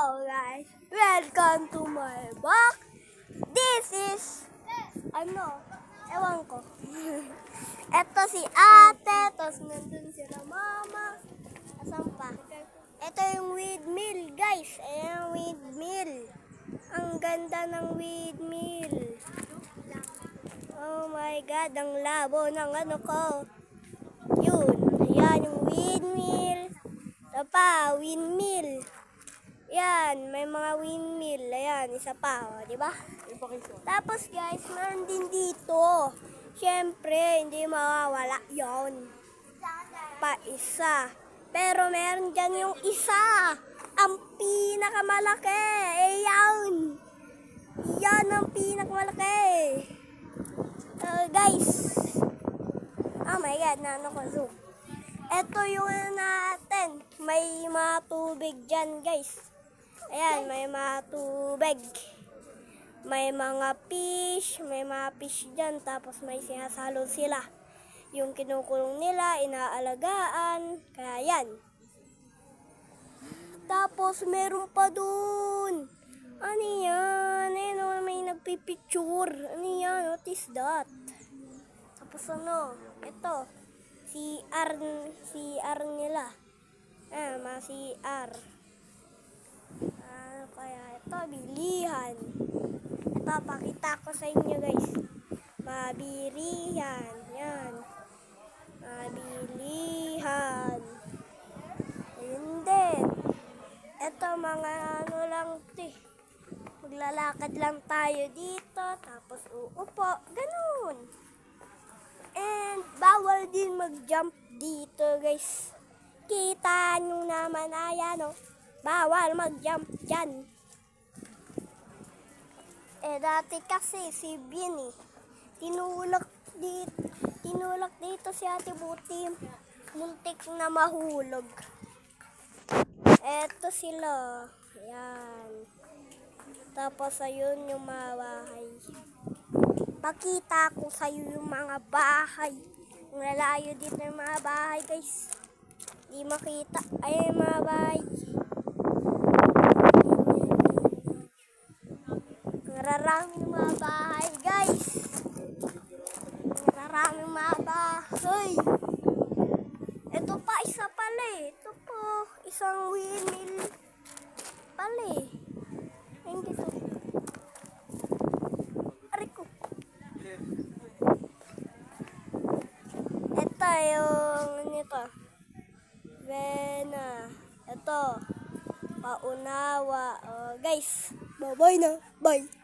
Hello guys, welcome to my vlog. This is, ewan ko. Ito si ate, tapos nandun sila mama. Asan pa? Ito yung windmill guys, ayan yung windmill. Ang ganda ng windmill. Oh my god, ang labo ng ano ko. Yun, ayan yung windmill. Ito pa, windmill. Yan, may mga windmill. Ayan, isa pa, oh, di ba? Tapos guys, meron din dito. Siyempre, hindi mawawala yon. Pa isa. Pero meron dyan yung isa. Ang pinakamalaki. Ayan. Yan ang pinakamalaki. Guys. Oh my god, naano ko zoom. Ito yung natin. May mga tubig dyan guys. Ayan, may mga tubig. May mga fish dyan. Tapos may sinasalo sila. Yung kinukulong nila, inaalagaan. Kaya yan. Tapos meron pa dun. Ano yan? Ayun, may nagpipicture. Ano yan? What is that? Tapos ano? Ito. CR nila. Mga CR. Kaya ito, bilihan. Ito, pakita ko sa inyo guys. Mabilihan. Yan. Mabilihan. Ayun din. Ito, mga ano lang ito. Maglalakad lang tayo dito. Tapos uupo. Ganun. And bawal din mag-jump dito guys. Kita nyo naman, ayan o. Bawal mag-jump dyan. Dati kasi si Bini, tinulak dito si Ate Buti. Muntik na mahulog. Eto sila. Ayan. Tapos ayun yung mga bahay. Pakita ko sa'yo yung mga bahay. Ang lalayo dito yung mga bahay guys. Di makita. Ay yung mga bahay. Maraming mga bahay guys. Maraming mga bahay. Ito pa isa pala eh. Ito po. Isang windmill pala eh. Ayun guys. Ito yung nito. Vena. Ito. Paunawa. Guys, bye-bye na. Bye.